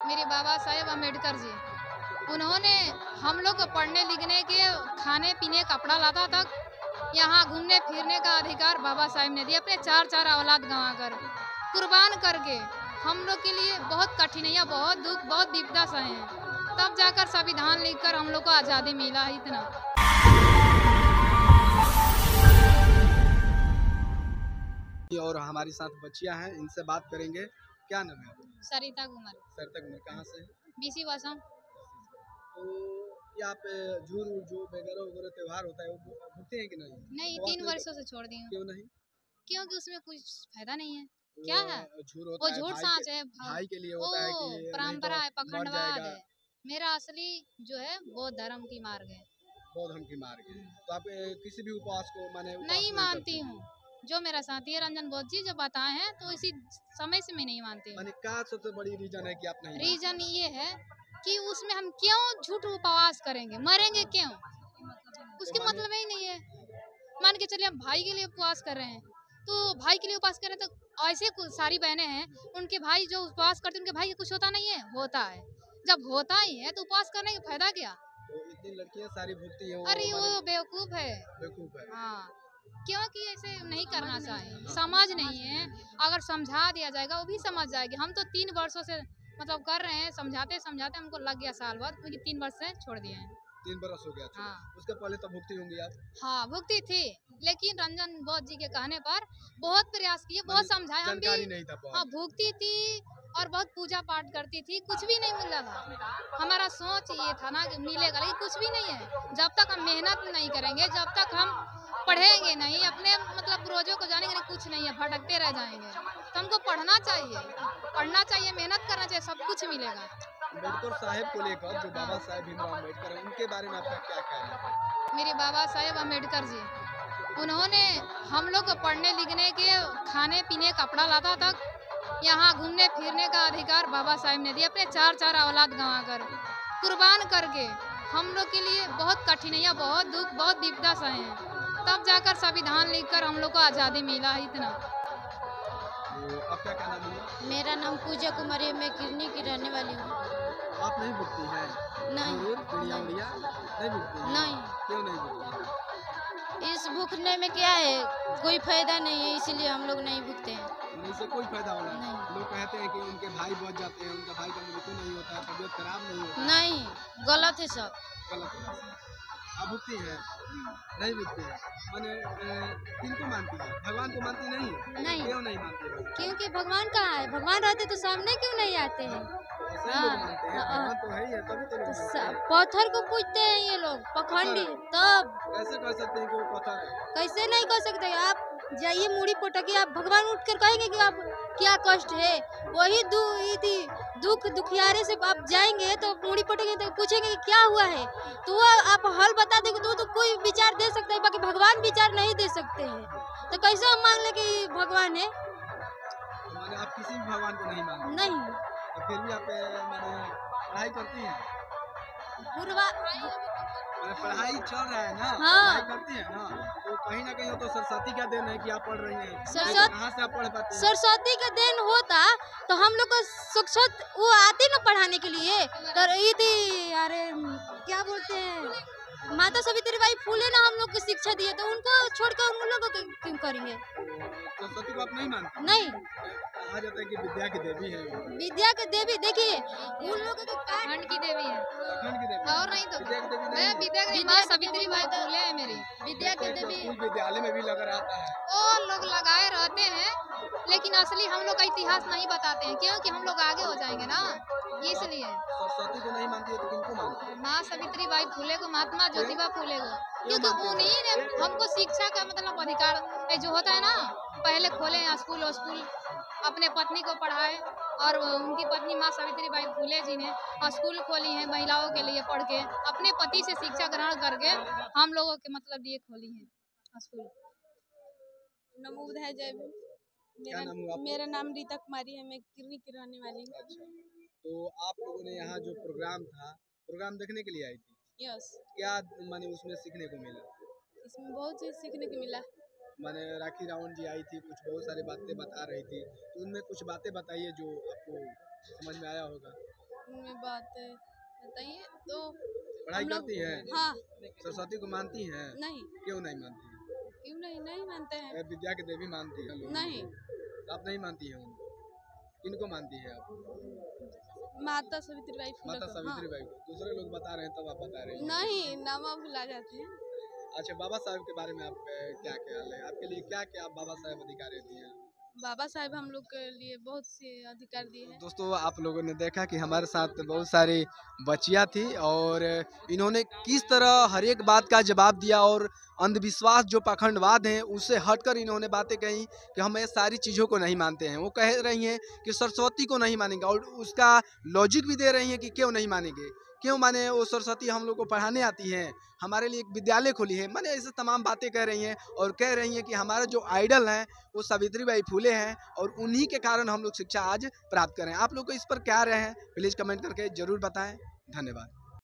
मेरे बाबा साहेब अम्बेडकर जी, उन्होंने हम लोग को पढ़ने लिखने के, खाने पीने, कपड़ा लता तक, यहाँ घूमने फिरने का अधिकार बाबा साहेब ने दिया। अपने चार चार औलाद गंवा कर, कुर्बान करके हम लोग के लिए बहुत कठिनाइयाँ, बहुत दुख, बहुत विपदा सहे हैं। तब जाकर संविधान लिखकर हम लोग को आज़ादी मिला है। इतना और हमारे साथ बच्चियां हैं, इनसे बात करेंगे। क्या नाम है आपका? सरिता कुमार, सरिता कुमार, कहाँ से? बीसी वासम। तो यहाँ पे झूर जो वगैरह वगैरह त्योहार होता है वो भुगते हैं कि नहीं? नहीं, 3 वर्षों से छोड़ दी हूँ। क्यों नहीं? क्योंकि उसमें कुछ फायदा नहीं है। क्या है झूर वो? होता है झूठ साँच है। भाई के लिए होता है कि परंपरा है, मर पखंडवाद जाएगा। है। मेरा असली जो है बौद्ध धर्म की मार्ग है। बौद्ध धर्म की मार्ग है। तो आप किसी भी उपवास को नहीं मानती हूँ। जो मेरा साथी है रंजन बौद्ध जी, जब बताए हैं तो इसी समय से मैं नहीं मानती हूँ। क्या सबसे बड़ी रीजन है कि आप नहीं? रीजन ये है कि उसमें हम क्यों झूठ उपवास करेंगे, मरेंगे क्यों? उसके मतलब ही नहीं है। मान के चलिए हम भाई के लिए उपवास कर रहे हैं, तो भाई के लिए उपवास कर रहे हैं, तो ऐसे सारी बहनें हैं, उनके भाई जो उपवास करते हैं उनके भाई कुछ होता नहीं है? होता है। जब होता ही है तो उपवास करने का फायदा क्या? तो इतनी लड़कियां सारी भुगती है। अरे वो बेवकूफ है। बेवकूफ है। हाँ, क्योंकि ऐसे नहीं करना चाहिए। समझ नहीं है, अगर समझा दिया जाएगा वो भी समझ जाएगी। हम तो 3 वर्षों से मतलब कर रहे हैं, समझाते समझाते हमको लग गया साल भर, क्योंकि 3 वर्ष से छोड़ दिए हैं। 3 बरस हो गया। हाँ। उसके पहले तो भुगती होंगी आप? हाँ, भुगती थी, लेकिन रंजन बौद्ध जी के कहने पर बहुत प्रयास किए, बहुत समझाए, हम भी। नहीं था। हाँ, भुगती थी और बहुत पूजा पाठ करती थी, कुछ भी नहीं मिल रहा था। हमारा सोच ये था ना कि मिलेगा, लेकिन कुछ भी नहीं है। जब तक हम मेहनत नहीं करेंगे, जब तक हम पढ़ेंगे नहीं, अपने मतलब पूर्वजों को जानेंगे नहीं, कुछ नहीं है, भटकते रह जाएंगे। तो हमको पढ़ना चाहिए, मेहनत करना चाहिए, सब कुछ मिलेगा। अम्बेडकर साहब को लेकर, जो बाबा साहेब भीमराव अम्बेडकर है, उनके बारे में आपका क्या कहना है? मेरे बाबा साहेब अम्बेडकर जी, उन्होंने हम लोग को पढ़ने लिखने के, खाने पीने, कपड़ा लता तक, यहाँ घूमने फिरने का अधिकार बाबा साहेब ने दिया। अपने चार चार औलाद गंवा कर, कुर्बान करके हम लोग के लिए बहुत कठिनाइयाँ, बहुत दुख, बहुत विपदा सहे हैं। तब जाकर संविधान लिखकर हम लोग को आज़ादी मिला है। इतना। तो आपका क्या नाम है? मेरा नाम पूजा कुमारी है, मैं किरनी की रहने वाली हूँ। आप नहीं भुगती हैं? नहीं, नहीं भुगती हैं? नहीं। क्यों नहीं भुगती? इस भूखने में क्या है, कोई फायदा नहीं है, इसीलिए हम लोग नहीं भुगते हैं। इससे कोई फायदा होना नहीं। लोग कहते हैं कि उनके भाई बच जाते हैं, उनका भाई का मृत्यु नहीं होता, तबीयत खराब नहीं होती। नहीं, गलत है सब। गलत है। आप भुगती हैं? नहीं भुगती है। किनको मानती है? भगवान को मानती नहीं है? नहीं। क्यों नहीं मानती है? क्योंकि भगवान कहाँ है? भगवान रहते तो सामने क्यों नहीं आते हैं? सही लोग मानते हैं, भगवान तो है ही है, तभी तो लोग मानते हैं। पत्थर को पूजते हैं ये लोग, पखंडी। तब कैसे कह सकते हैं कि वो पत्थर है? कैसे नहीं कह सकते? आप जाइए मुड़ी पोटकी, आप भगवान उठ कर कहेंगे कि आप क्या कष्ट है, वही दुख दुखियारे से आप जाएंगे तो मुड़ी पोटकी तो पूछेंगे कि क्या हुआ है, तो वो आप हल बता देंगे तो कोई विचार दे सकता है, बाकी भगवान विचार नहीं दे सकते हैं। तो कैसे हम मान ले कि भगवान है? माने आप किसी भी भगवान को नहीं मानते? नहीं। तो फिर भी आप पढ़ाई करती हैं? पढ़ाई चल रहा है ना? हाँ। पढ़ाई करती है ना, तो कहीं ना कहीं तो सरस्वती का देन है कि आप पढ़ रही हैं। कहाँ से आप पढ़ पाते हैं? सरस्वती का देन होता तो हम लोग को शिक्षक वो आते ना पढ़ाने के लिए, तो अरे क्या बोलते हैं, माता सावित्री बाई फुले ना हम लोग को शिक्षा दिए, तो उनको छोड़कर उन लोगों को क्यों करेंगे? सरस्वती को आप नहीं मानते? नहीं। कहा जाता है कि विद्या की देवी है। विद्या की देवी देखिए, उन लोगों को खंड की देवी है, खंड की देवी और नहीं तो विद्या की देवी नहीं मैं है। विद्या की माँ सावित्री बाई फुले है मेरी। विद्या की देवी स्कूल विद्यालय में भी लगा रहता है। और लोग लगाए रहते हैं, लेकिन असली हम लोग का इतिहास नहीं बताते हैं, क्योंकि हम लोग आगे हो जाएंगे ना, इसलिए। सरस्वती को नहीं मानती है तो किनको मानती है? माँ सावित्री बाई फुले को, महात्मा ज्योतिबा फुले को, क्योंकि उन्हीं ने हमको शिक्षा का मतलब अधिकार जो होता है ना, पहले खोले हैं स्कूल अपने पत्नी को पढ़ाए, और उनकी पत्नी माँ सावित्री बाई फुले जी ने स्कूल खोली है महिलाओं के लिए, पढ़ के अपने पति से शिक्षा ग्रहण करके हम लोगों के मतलब लिए खोली है स्कूल। नमो बुद्धाय जय भीम। मेरा नाम रीता कुमारी है, मैं किरनी की रहने वाली हूँ। अच्छा, तो आप लोगों ने यहाँ जो प्रोग्राम देखने के लिए आई थी? यस। क्या माने उसमें सीखने को मिला? इसमें बहुत चीज सीखने को मिला। माने राखी रावण जी आई थी, कुछ बहुत सारी बातें बता रही थी, तो उनमें कुछ बातें बताइए जो आपको समझ में आया होगा। उनमें बात है, बताइए तो। पढ़ाई हम लोग- करती है? हाँ। सरस्वती को मानती हैं? नहीं। क्यों नहीं मानती हैं? क्यों नहीं मानते हैं? विद्या की देवी मानती है लोग। नहीं। आप नहीं मानती हैं उनको? किनको मानती है आप? माता सावित्रीबाई फुले माता को। सावित्रीबाई को। दूसरे लोग बता रहे हैं तब आप बता रही हैं। नहीं, नामा भुला जाते हैं। अच्छा, बाबा साहब के बारे में आप क्या ख्याल है? आपके लिए क्या क्या बाबा साहब अधिकार दिए हैं? बाबा साहब हम लोग के लिए बहुत से अधिकार दिए हैं। दोस्तों, आप लोगों ने देखा कि हमारे साथ बहुत सारी बच्चियां थी और इन्होंने किस तरह हर एक बात का जवाब दिया और अंधविश्वास जो पाखंडवाद हैं उससे हटकर इन्होंने बातें कही कि हम ये सारी चीज़ों को नहीं मानते हैं। वो कह रही हैं कि सरस्वती को नहीं मानेंगे और उसका लॉजिक भी दे रही हैं कि क्यों नहीं मानेंगे, क्यों माने, वो सरस्वती हम लोग को पढ़ाने आती हैं, हमारे लिए एक विद्यालय खोली है। मैंने ऐसे तमाम बातें कह रही हैं और कह रही हैं कि हमारा जो आइडल हैं वो सावित्रीबाई फुले हैं और उन्हीं के कारण हम लोग शिक्षा आज प्राप्त करें। आप लोग को इस पर क्या राय है प्लीज़ कमेंट करके ज़रूर बताएं। धन्यवाद।